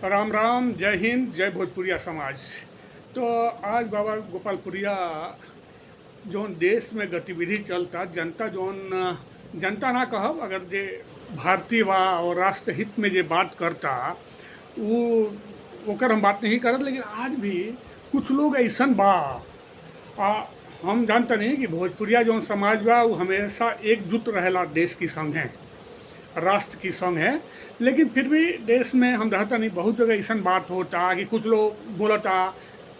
राम राम, जय हिंद, जय भोजपुरिया समाज। तो आज बाबा गोपालपुरिया जौन देश में गतिविधि चलता, जनता जौन जनता ना कहब, अगर जे भारतीय बा और राष्ट्र हित में जे बात करता वो ओकर हम बात नहीं करत, लेकिन आज भी कुछ लोग ऐसन बा। आ, हम जानते नहीं कि भोजपुरिया जौन समाज बा वो हमेशा एकजुट रहेला देश की संग है, राष्ट्र की संग है। लेकिन फिर भी देश में हम रहता नहीं, बहुत जगह ऐसा बात होता कि कुछ लोग बोलता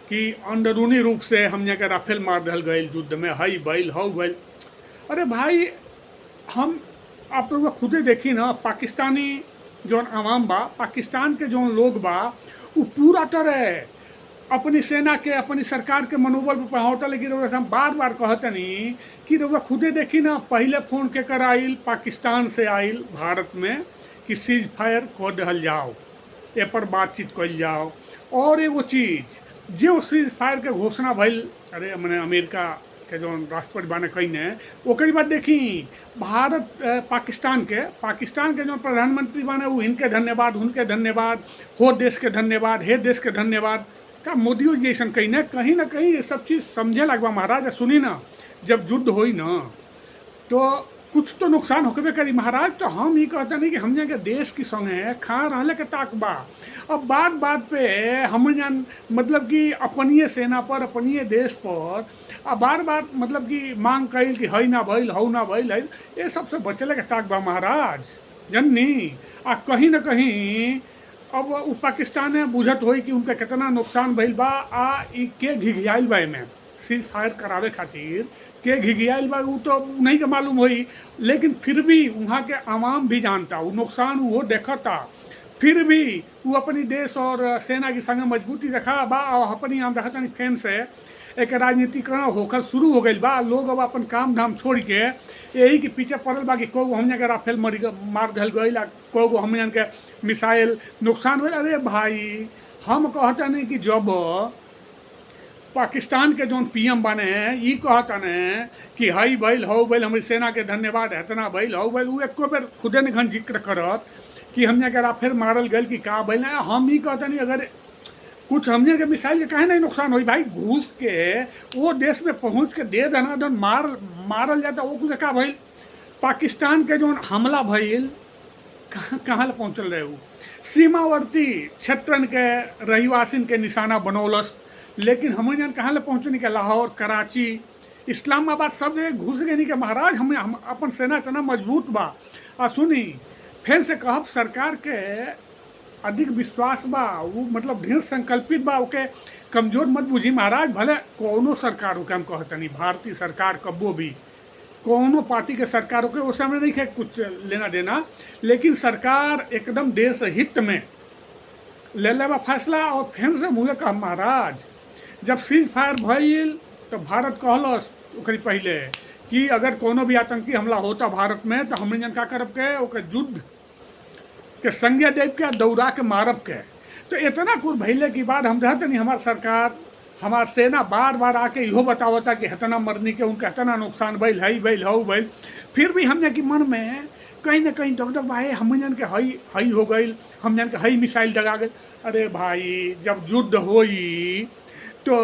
कि अंदरूनी रूप से हमने के राफेल मार दल गए युद्ध में, हई बैल हौ बैल। अरे भाई, हम आप लोग खुदे देखी ना, पाकिस्तानी जौन आवाम बा, पाकिस्तान के जौन लोग बा, वो पूरा तरह अपनी सेना के, अपनी सरकार के मनोबल पर पहुँचता। लेकिन हम बार बार कहते नहीं कि रउआ खुदे देखी ना, पहले फ़ोन के कर आइल, पाकिस्तान से आइल भारत में कि सीज फायर कर दहल जाओ, ए पर बातचीत कल जाओ। और एगो चीज़ जो सीज फायर के घोषणा भइल, अरे मैंने अमेरिका के जो राष्ट्रपति बाने कहीने, ओकरी बाद देखी भारत पाकिस्तान के जो प्रधानमंत्री बाने वो इनके धन्यवाद, उनके धन्यवाद, हो देश के धन्यवाद, हे देश के धन्यवाद। का मोदियों जैसन कहीं ना कहीं ये सब चीज़ समझे लगवा महाराज। सुनी ना, जब युद्ध होई ना तो कुछ तो नुकसान होकबे करी महाराज। तो हम ये कहते नहीं कि हमने के देश की संगे खा रहले के ताक बा। अब बात बात पे हम मतलब कि अपनिए सेना पर, अपनिए देश पर अब बार बार मतलब कि मांग कइल कि हई ना भइल, हौ ना भइल है, ये सबसे बचले के ताक बा महाराज जननी। आ कहीं ना कहीं अब उ पाकिस्तान में बुझत होई कि उनका कितना नुकसान भइल बा। आ ई के घिघियाइल बा एमे सीज फायर करावे खातिर, के घिघियाइल बा वो तो नहीं के मालूम होई। लेकिन फिर भी वहाँ के आवाम भी जानता, वो नुकसान वो देखता, फिर भी वो अपनी देश और सेना की संग मजबूती रखा बा। और अपनी आम रखता नहीं फैन से एक राजनीतिकरण होकर शुरू हो गई बा। लोग अब अपन काम धाम छोड़ के यही के पीछे पड़ल बा कि को हमने के राफेल मार धल गई, को हमने के मिसाइल नुकसान हुए। अरे भाई, हम कहते नहीं कि जब पाकिस्तान के जो पीएम बने हैं ये कहता ने कि हई बैल हौ बैल, हमारी सेना के धन्यवाद, इतना बैल हौ बैल, वो एको बेर खुदे ने घन जिक्र करत कि हमने के राफेल मारल गल कि का बैल है। हम ही कहते नहीं अगर कुछ हमने के मिसाइल के कहे नहीं नुकसान हुई भाई, घूस के वो देश में पहुंच के दे दनादन मारल जाता। वो कुछ का भइल, पाकिस्तान के जो हमला भइल कहाँ पहुँचल रहे, वो सीमावर्ती क्षेत्रन के रहीवासिन के निशाना बनौलस। लेकिन हम जन कहाँ पहुँचने के, लाहौर, कराची, इस्लामाबाद सब जगह घुस गए नहीं के महाराज। हम अपन सेना इतना मजबूत बा। आ सुनी, फिर से कहब सरकार के अधिक विश्वास बा, वो मतलब ढेर संकल्पित बा, ओके कमजोर मत बुझी महाराज। भले कोनो सरकार हो के, हम कहते नहीं भारतीय सरकार कब्बो भी कोनो पार्टी के सरकार हो के उस समय नहीं है कुछ लेना देना, लेकिन सरकार एकदम देश हित में ले लेवा फैसला। और फिर से मुझे कहा महाराज, जब सीज फायर भइल तो भारत कहलस ओकरी पहले कि अगर कोनो भी आतंकी हमला होता भारत में तो हमने जन का करब के ओकर युद्ध के संज्ञा देव के दौड़ा के मारब के। तो इतना कुछ भइले के बाद हम रहते नहीं, हमार सरकार, हमार सेना बार बार आके इहो बतावता कि इतना मरने के, उनका इतना नुकसान भइल, हई भइल हौ भइल। फिर भी हमने कि मन में कहीं ना कहीं दगदग भाई, हम जन के हई हो गई, हम जन के हई मिसाइल दगा गई। अरे भाई, जब युद्ध होई तो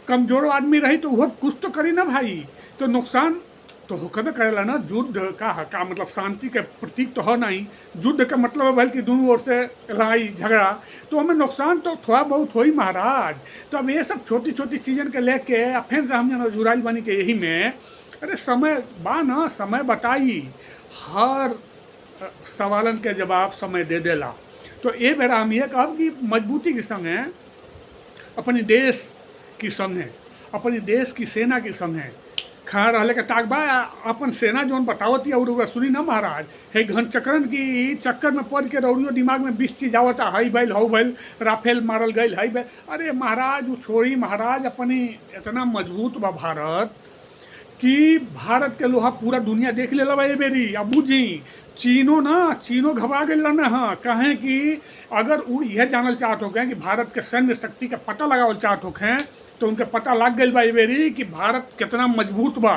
कमजोर आदमी रही तो वो कुछ तो करी ना भाई। तो नुकसान तो होकर करेला ना। युद्ध का मतलब शांति के प्रतीक तो है नहीं। युद्ध का मतलब है भाई कि दोनों ओर से लड़ाई झगड़ा, तो हमें नुकसान तो थोड़ा बहुत हो ही महाराज। तो अब ये सब छोटी छोटी चीज़न के लेके फिर से हम जुराइल बनी के यही में, अरे समय बा ना, समय बताई, हर सवालन के जवाब समय दे देला। तो ये बेरा हम ये कहब कि मजबूती के संग है, अपने देश की संग है, अपने देश की सेना की संग है खा रहले के ताक बा। अपन सेना जौन बतावती और सुनी ना महाराज, हे घन चक्रन की चक्कर में पड़ के रौड़ियो दिमाग में 20 चीज आवता, हई बैल हौ बैल, राफेल मारल गई, हई बैल। अरे महाराज, वो छोड़ी महाराज, अपनी इतना मजबूत बा भारत कि भारत के लोहा पूरा दुनिया देख ले ला ये बेरी। अब बुझी चीनो घबरा गई ना। हाँ, कहें कि अगर वो यह जानल चाहत हो गए कि भारत के सैन्य शक्ति का पता लगावल चाहत हो गए, तो उनके पता लग गई बा ये बेरी कि भारत कितना मजबूत बा।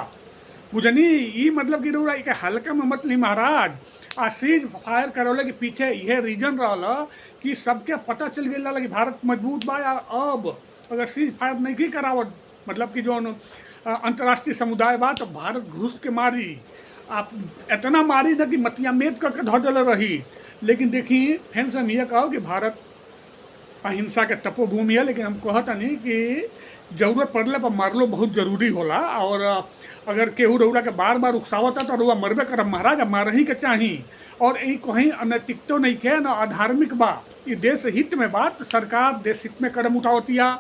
बुझनी ई मतलब कि रउरा एक हल्का में मत ली महाराज। आ सीज फायर करौले के पीछे यह रीजन रहल कि सबके पता चल गया कि भारत मजबूत बा। या अब अगर सीज फायर नहीं करावत मतलब कि जो अंतर्राष्ट्रीय समुदाय बा तो भारत घुस के मारी। आप इतना मारी ना कि मतिया मेद करके धर दिल रही। लेकिन देखी फिर से हम ये कहो कि भारत अहिंसा के तपोभूमि है, लेकिन हम कहता नहीं कि जरूरत पड़ले पर मारलो बहुत जरूरी होला। और अगर केहू रउरा के बार बार उकसावता तो रउआ मरबे करब महाराज, अब मारही के चाही। और ई कहीं अनैतिकतो नहीं के ना अधार्मिक बा, ये देश हित में बा। तो सरकार देश हित में कदम उठावतिया,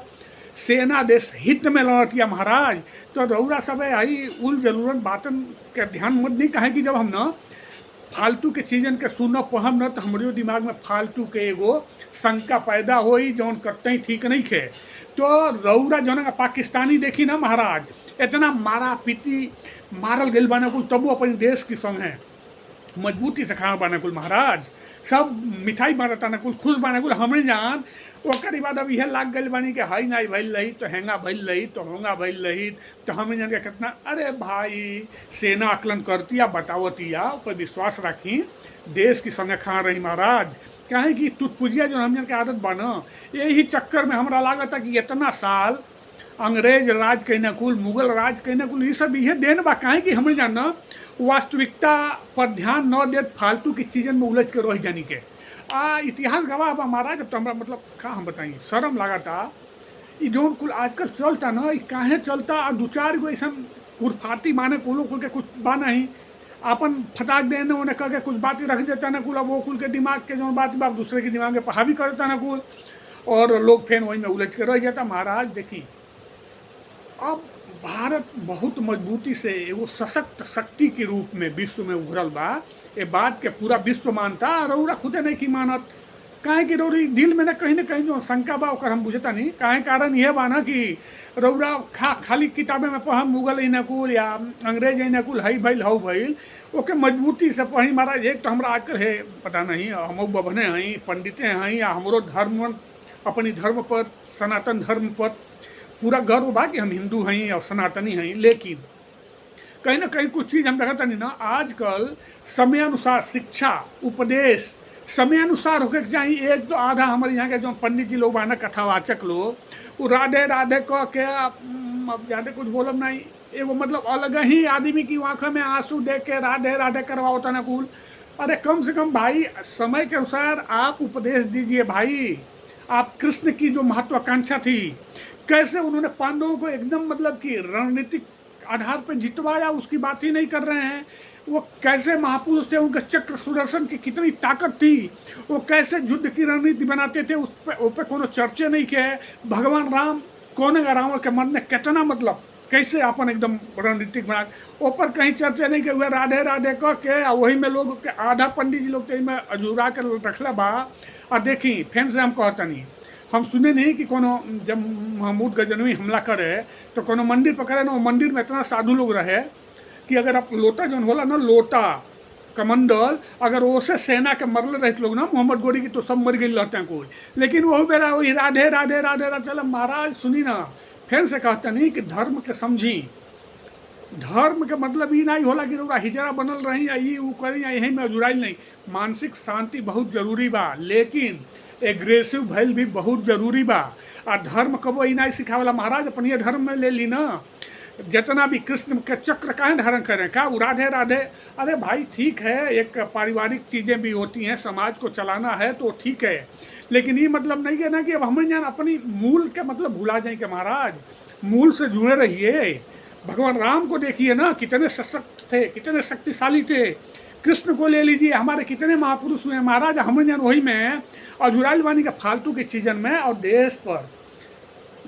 सेना देश हित में लड़तिया महाराज। तो रउरा सब आई उल जरूरत बातन के ध्यान मत नहीं कहे कि जब हम ना फालतू के चीज़न के सुनब पढ़ब न तो हमारे दिमाग में फालतू के एगो शंका पैदा होई जौन करते ही ठीक नहीं खे। तो रउरा जौन पाकिस्तानी देखी ना महाराज, इतना मारा पीटी मारल गई बाने कुल, तबो अपने देश की संग है मजबूती से खा बाने कुल महाराज। सब मिठाई मारता ना कुल, खुश बाने कुल। हमरे जान ओकर बाद अब यह लाग गई बानी कि हाई नाई भइल रही तो हेंगा भइल रही तो होंगा भइल रही। तो हमें जान के कितना अरे भाई सेना आकलन करती या बतावतिया ऊपर विश्वास रखी, देश की संगे खा रही महाराज। कहें कि तुतपुजिया जो हम के आदत बना, यही चक्कर में हमरा लागत है कि इतना साल अंग्रेज राज कहना कुल, मुगल राज कहना कुल, ये सब यह देन बा। कहें कि हमें जानना वास्तविकता पर ध्यान न दे, फालतू की चीज़न में उलझ के रह जानी के। इतिहास गवाह बा महाराज। अब तो हमारा मतलब का हम बताई शर्म लगाता ये जो कुल आजकल चलता ना, ये काहे चलता। और दो चार गो ऐसा कुरफाती माने कुलों कुल के कुछ बा नहीं, अपन फटाक देने उन्हें कह के कुछ बातें रख देता ना कुल। अब वो कुल के दिमाग के जो बात बाप दूसरे के दिमाग पे हावी कर देता ना कुल, और लोग फिर वही में उलझ के रह जाता महाराज। देखी अब भारत बहुत मजबूती से एगो सशक्त शक्ति के रूप में विश्व में उभरल बा। ये बात के पूरा विश्व मानता, रउरा खुदे नहीं की मानत। काहे कि रउरी दिल में ना कहीं जो शंका बा ओकर हम बुझता नहीं। काहे कारण यह बा ना कि रउरा खाली किताबे में पढ़म मुगल ही नकुल या अंग्रेज ही नकुल हई भइल हऊ भइल, ओके मजबूती से पढ़ी महाराज। एक तो हमरा आजकल है पता नहीं हम बभने हई पंडितें हई या हमरो धर्म अपनी धर्म पर सनातन धर्म पर पूरा गर्व बा कि हम हिंदू हैं और सनातनी हैं। लेकिन कहीं ना कहीं कुछ चीज़ हम देखता नहीं ना, आजकल समय अनुसार शिक्षा उपदेश समय अनुसार होके चाहिए। एक तो आधा हमारे यहाँ के जो पंडित जी लोग बा ना कथावाचक लोग, वो राधे राधे कह के अब ज़्यादा कुछ बोलब नहीं, एगो मतलब अलग ही आदमी की आंखों में आंसू देख के राधे राधे करवा होता ना कुल। अरे कम से कम भाई समय के अनुसार आप उपदेश दीजिए भाई। आप कृष्ण की जो महत्वाकांक्षा थी, कैसे उन्होंने पांडवों को एकदम मतलब कि रणनीतिक आधार पर जितवाया, उसकी बात ही नहीं कर रहे हैं। वो कैसे महापुरुष थे, उनके चक्र सुदर्शन की कितनी ताकत थी, वो कैसे युद्ध की रणनीति बनाते थे, उस पर कोनो चर्चे नहीं किए। भगवान राम कौन रावण के मन में कितना मतलब कैसे अपन एकदम रणनीतिक बना, ऊपर कहीं चर्चा नहीं किए हुए राधे राधे कह के। वही में लोग के आधा पंडित जी लोग में अजूरा कर रखला बा। और देखी फिर से हम कहता नहीं, हम सुने नहीं कि कोनो जब महमूद गजनवी हमला करे तो कोनो मंदिर पकड़े ना, वो मंदिर में इतना साधु लोग रहे कि अगर आप लोटा जो होला ना, लोटा कमंडल अगर ओसे सेना के मरल रहे लोग ना मोहम्मद गोरी की, तो सब मर गई लौटे कोई। लेकिन वही बेरा वही राधे राधे राधे राधे चल महाराज। सुनी ना फिर से कहते नहीं कि धर्म के समझी, धर्म के मतलब ये नहीं होला कि हिजरा बनल रही या ये वो करी या यहीं में जुड़ाइल नहीं। मानसिक शांति बहुत जरूरी बा, लेकिन एग्रेसिव भइल भी बहुत जरूरी बा। आ धर्म कबो ही नहीं सिखावेला महाराज। अपनी धर्म में ले ली ना, जितना भी कृष्ण के चक्र काहे धारण करें का वो राधे राधे। अरे भाई ठीक है, एक पारिवारिक चीज़ें भी होती हैं, समाज को चलाना है तो ठीक है, लेकिन ये मतलब नहीं है ना कि अब हमें जान अपनी मूल के मतलब भुला जाए कि महाराज मूल से जुड़े रहिए। भगवान राम को देखिए ना, कितने सशक्त थे, कितने शक्तिशाली थे। कृष्ण को ले लीजिए, हमारे कितने महापुरुष हुए महाराज। हमें जान वही में और जुड़ाइल बानी के फालतू के चीज़न में, और देश पर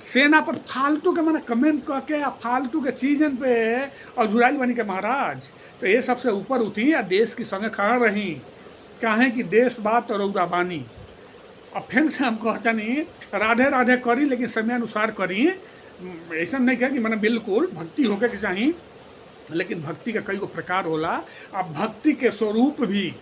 सेना पर फालतू के मैंने कमेंट करके फालतू के चीज़न पे और जुड़ाइल बानी के महाराज। तो ये सबसे ऊपर उठी या देश की संगे खड़ा रही। काहे कि देश बात और रौदा बानी। अब फिर से हम कहता नहीं राधे राधे करी, लेकिन समय अनुसार करी। ऐसा नहीं कहा कि मैंने बिल्कुल भक्ति होके के चाहिए, लेकिन भक्ति का कई गो प्रकार होला। अब भक्ति के स्वरूप भी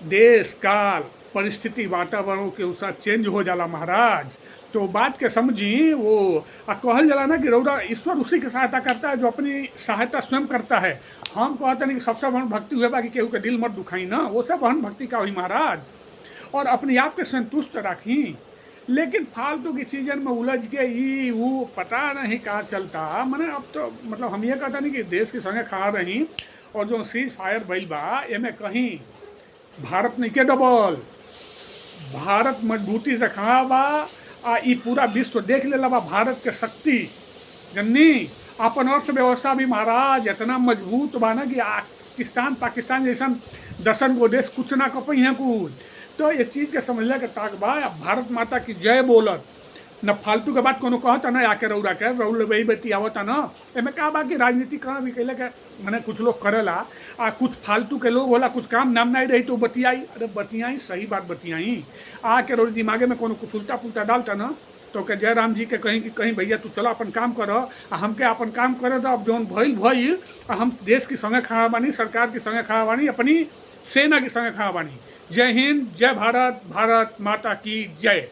देश काल परिस्थिति वातावरण के अनुसार चेंज हो जाला महाराज। तो बात के समझी वो कहल जाला ना कि रौदा ईश्वर उसी की सहायता करता है जो अपनी सहायता स्वयं करता है। हम कहते नहीं कि सबसे बहन भक्ति हुए बाकी केहू के दिल मत दुखाई ना, वो सब बहन भक्ति का हुई महाराज। और अपने आप के संतुष्ट रखी, लेकिन फालतू की चीज़न में उलझ के ये वो पता नहीं कहाँ चलता। मैंने अब तो मतलब हम ये कहता नहीं कि देश के संगे खा रही, और जो सीज फायर भइल बा एमे कहीं भारत नहीं के डबल, भारत मजबूती से खड़ा बा। आ ई पूरा विश्व देख लेला बा भारत के शक्ति जन्नी। अपन अर्थव्यवस्था भी महाराज इतना मजबूत बा ना कि पाकिस्तान जैसा दसन गो देश कुछ ना कपई हैं कुछ। तो ये चीज़ के समझले के ताक बा। भारत माता की जय बोलत न फालतू के बात कोनो कहता ना आके रौरा के रौल वही बेटी आवता ना। एमे का बा कि राजनीति कहाँ भी कैले के मैंने कुछ लोग करेला, आ कुछ फालतू के लोग होला, कुछ काम नाम नहीं रही तो बतियाई। अरे बतियाई, सही बात बतियाई। आके रोज दिमागे में कोनो कुछ उल्टा पुल्टा डालता ना तो के जयराम जी के कहीं कि कहीं भैया तू चलो अपन काम कर, हमके अपन काम करे दो। अब जौन भइल हम देश की संगे खड़ा बानी, सरकार की संगे खड़ा बानी, अपनी सेना की संगे खड़ा बानी। जय हिंद, जय भारत, भारत माता की जय।